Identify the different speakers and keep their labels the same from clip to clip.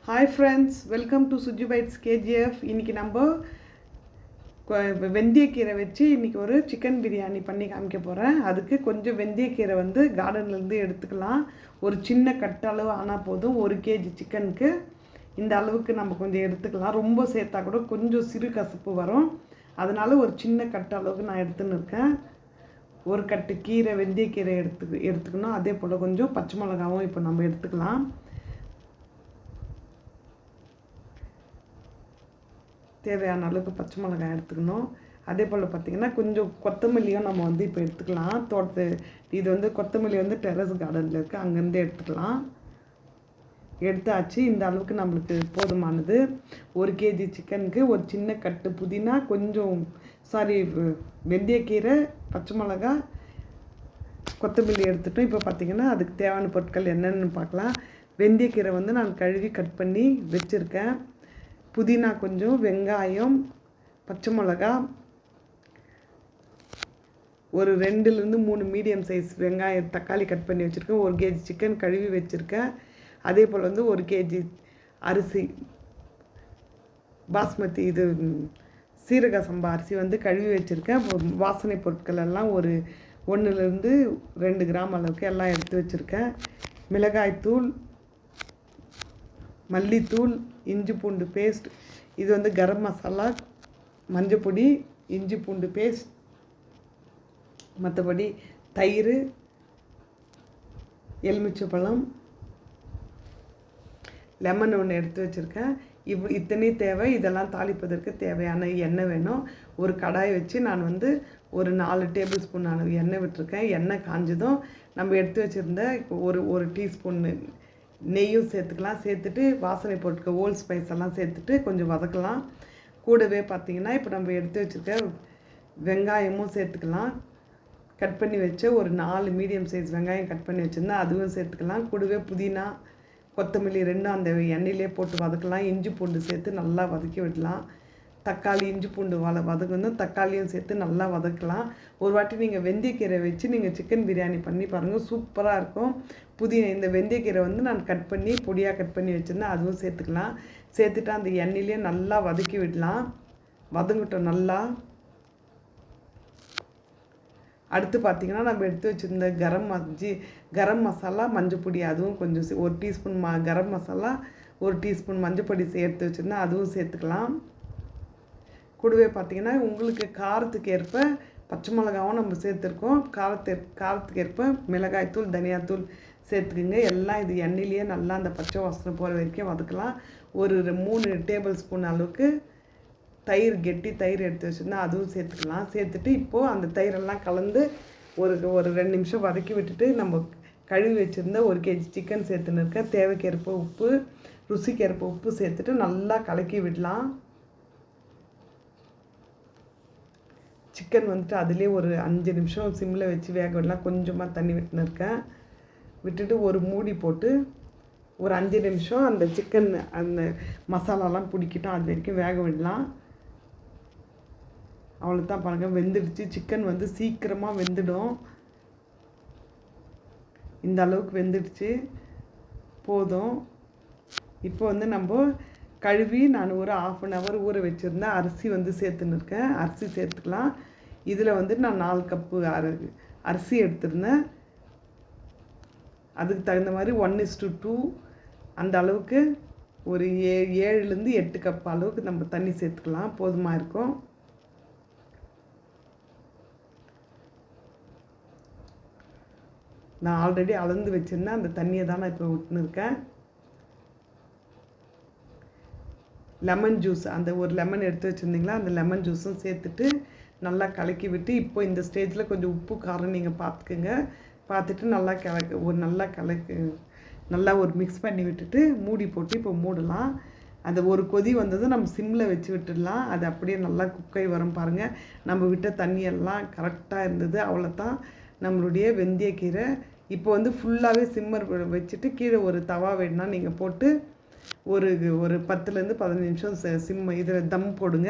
Speaker 1: Hi friends, welcome to Suji bites KGF. இன்றைக்கி நம்ம வெந்தயக்கீரை வச்சு இன்றைக்கி ஒரு சிக்கன் பிரியாணி பண்ணி காமிக்க போகிறேன். அதுக்கு கொஞ்சம் வெந்தயக்கீரை கார்டன்லேருந்து எடுத்துக்கலாம். ஒரு சின்ன கட்டளவு ஆனால் போதும். 1 kg சிக்கனுக்கு இந்த அளவுக்கு நம்ம கொஞ்சம் எடுத்துக்கலாம். ரொம்ப சேர்த்தா கூட கொஞ்சம் சிறு கசப்பு வரும். அதனால் ஒரு சின்ன கட்டளவுக்கு நான் எடுத்துன்னு இருக்கேன். ஒரு கட்டு கீரை வெந்தயக்கீரை எடுத்துக்கணும். அதே போல் கொஞ்சம் பச்சை மிளகாவும் இப்போ நம்ம எடுத்துக்கலாம். தேவையான அளவுக்கு பச்சை மிளகாய் எடுத்துக்கணும். அதே போல் பார்த்திங்கன்னா கொஞ்சம் கொத்தமல்லியும் நம்ம இப்போ எடுத்துக்கலாம். இது கொத்தமல்லி டெரஸ் கார்டனில் இருக்குது, அங்கேருந்து எடுத்துக்கலாம். எடுத்தாச்சு. இந்த அளவுக்கு நம்மளுக்கு போதுமானது. 1 kg சிக்கனுக்கு ஒரு சின்ன கட்டு புதினா, கொஞ்சம் வெந்தயக்கீரை, பச்சை மிளகாய், கொத்தமல்லி எடுத்துட்டோம். இப்போ பார்த்திங்கன்னா அதுக்கு தேவையான பொருட்கள் என்னென்னு பார்க்கலாம். வெந்தயக்கீரை நான் கழுவி கட் பண்ணி வச்சுருக்கேன். புதினா கொஞ்சம், வெங்காயம், பச்சை மிளகா, ஒரு 2லேருந்து 3 மீடியம் சைஸ் வெங்காயம், தக்காளி கட் பண்ணி வச்சுருக்கேன். 1 kg சிக்கன் கழுவி வச்சுருக்கேன். அதே போல் 1 kg அரிசி பாஸ்மதி, இது சீரக சம்பா அரிசி கழுவி வச்சுருக்கேன். வாசனை பொருட்கள் எல்லாம் ஒரு 1லேருந்து 2 கிராம் அளவுக்கு எல்லாம் எடுத்து வச்சுருக்கேன். மிளகாய்த்தூள், மல்லித்தூள், இஞ்சி பூண்டு பேஸ்ட், இது கரம் மசாலா, மஞ்சப்பொடி, இஞ்சி பூண்டு பேஸ்ட், மற்றபடி தயிர், எலுமிச்சைப்பழம், லெமன் ஒன்று எடுத்து வச்சுருக்கேன். இத்தனை தேவை. இதெல்லாம் தாளிப்பதற்கு தேவையான எண்ணெய் வேணும். ஒரு கடாய் வச்சு நான் ஒரு 4 டேபிள் ஸ்பூன் அளவு எண்ணெய் விட்டுருக்கேன். எண்ணெய் காஞ்சதும் நம்ம எடுத்து வச்சுருந்த ஒரு டீஸ்பூன் நெய்யும் சேர்த்துக்கலாம். சேர்த்துட்டு வாசனை பொருட்கள், ஹோல் ஸ்பைஸ் எல்லாம் சேர்த்துட்டு கொஞ்சம் வதக்கலாம். கூடவே பார்த்திங்கன்னா இப்போ நம்ம எடுத்து வச்சுருக்க வெங்காயமும் சேர்த்துக்கலாம். கட் பண்ணி வச்ச ஒரு 4 மீடியம் சைஸ் வெங்காயம் கட் பண்ணி வச்சுருந்தா அதுவும் சேர்த்துக்கலாம். கூடவே புதினா, கொத்தமல்லி ரெண்டும் அந்த எண்ணெயிலே போட்டு வதக்கலாம். இஞ்சி பூண்டு சேர்த்து நல்லா வதக்கி விடலாம். தக்காளி, இஞ்சி பூண்டு வதக்கணும். தக்காளியும் சேர்த்து நல்லா வதக்கலாம். ஒரு வாட்டி நீங்கள் வெந்தயக்கீரை வச்சு நீங்கள் சிக்கன் பிரியாணி பண்ணி பாருங்கள், சூப்பராக இருக்கும். இந்த வெந்தயக்கீரை நான் கட் பண்ணி பொடியாக கட் பண்ணி வச்சுருந்தேன், அதுவும் சேர்த்துக்கலாம். சேர்த்துட்டு அந்த எண்ணெயிலே நல்லா வதக்கி விடலாம். வதங்கிட்டோம் நல்லா. அடுத்து பார்த்திங்கன்னா நம்ம எடுத்து வச்சுருந்த கரம் மசாலா, மஞ்சப்பொடி, அதுவும் கொஞ்சம் 1 டீஸ்பூன் கரம் மசாலா, 1 டீஸ்பூன் மஞ்சப்பொடி சேர்த்து வச்சுருந்தேன், அதுவும் சேர்த்துக்கலாம். கூடவே பார்த்திங்கன்னா உங்களுக்கு காரத்துக்கு ஏற்ப பச்சை மிளகாவும் நம்ம சேர்த்துருக்கோம். காரத்துக்கு ஏற்ப மிளகாய்த்தூள், தனியாத்தூள் சேர்த்துக்குங்க. எல்லாம் இது எண்ணெயிலேயே நல்லா அந்த பச்சை வாசனை போகிற வரைக்கும் வதக்கலாம். ஒரு 3 டேபிள் ஸ்பூன் அளவுக்கு கெட்டி தயிர் எடுத்து வச்சுருந்தா அதுவும் சேர்த்துக்கலாம். சேர்த்துட்டு இப்போது அந்த தயிரெல்லாம் கலந்து ஒரு 2 நிமிஷம் வதக்கி விட்டுட்டு நம்ம கழுவி வச்சுருந்த 1 kg சிக்கன் சேர்த்துன்னு இருக்க. தேவைக்கேற்ப உப்பு, ருசிக்கேற்ப உப்பு சேர்த்துட்டு நல்லா கலக்கி விடலாம். சிக்கன் அதிலே ஒரு 5 நிமிஷம் சிம்மில் வச்சு வேக விடலாம். கொஞ்சமாக தண்ணி விட்டுன்னு இருக்கேன். விட்டுட்டு ஒரு மூடி போட்டு ஒரு 5 நிமிஷம் அந்த சிக்கன் அந்த மசாலாலாம் பிடிக்கிட்டோம், அது வரைக்கும் வேக விடலாம். அவ்வளோதான் பாருங்கள், வெந்துடுச்சு. சிக்கன் சீக்கிரமாக வெந்துடும். இந்த அளவுக்கு வெந்துடுச்சு, போதும். இப்போ நம்ம கழுவி நான் ஒரு 1/2 hour ஊற வச்சுருந்தேன் அரிசி சேர்த்துன்னு இருக்கேன். அரிசி சேர்த்துக்கலாம். இதில் நான் 4 கப்பு அரிசி எடுத்துருந்தேன். அதுக்கு தகுந்த மாதிரி 1:2 அந்த அளவுக்கு ஒரு 7லேருந்து 8 கப் அளவுக்கு நம்ம தண்ணி சேர்த்துக்கலாம், போதுமாக இருக்கும். நான் ஆல்ரெடி அளந்து வச்சுருந்தேன், அந்த தண்ணியை தான் நான் இப்போ விட்டுன்னு இருக்கேன். லெமன் ஜூஸ், அந்த ஒரு லெமன் எடுத்து வச்சுருந்தீங்களா, அந்த லெமன் ஜூஸும் சேர்த்துட்டு நல்லா கலக்கி விட்டு, இப்போ இந்த ஸ்டேஜில் கொஞ்சம் உப்பு காரம் நீங்கள் பார்த்துக்குங்க. பார்த்துட்டு நல்லா ஒரு மிக்ஸ் பண்ணி விட்டுட்டு மூடி போட்டு இப்போ மூடலாம். அந்த ஒரு கொதி வந்ததும் நம்ம சிம்மில் வச்சு விட்டுடலாம். அது அப்படியே நல்லா குக்காய் வரும் பாருங்கள். நம்ம விட்ட தண்ணியெல்லாம் கரெக்டாக இருந்தது. அவ்வளோதான் நம்மளுடைய வெந்தயக்கீரை. இப்போ ஃபுல்லாகவே சிம்மர் வச்சுட்டு கீழே ஒரு தவா வேணுன்னா நீங்கள் போட்டு ஒரு 10லேருந்து 15 நிமிஷம் இதில் தம் போடுங்க.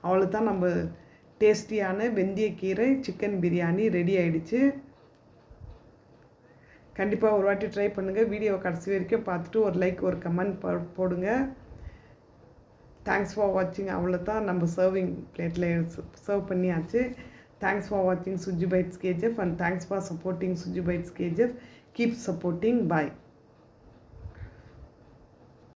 Speaker 1: அவ்வளோதான், நம்ம டேஸ்டியான வெந்தயக்கீரை சிக்கன் பிரியாணி ரெடி ஆகிடுச்சு. கண்டிப்பாக ஒரு வாட்டி ட்ரை பண்ணுங்கள். வீடியோவை கடைசி வரைக்கும் பார்த்துட்டு ஒரு லைக் ஒரு கமெண்ட் போடுங்க. தேங்க்ஸ் ஃபார் வாட்சிங். அவ்வளோ தான், நம்ம சர்விங் பிளேட்டில் சர்வ் பண்ணியாச்சு. தேங்க்ஸ் ஃபார் வாட்சிங் Suji bites KGF and thanks for supporting Suji bites KGF. Keep supporting. Bye.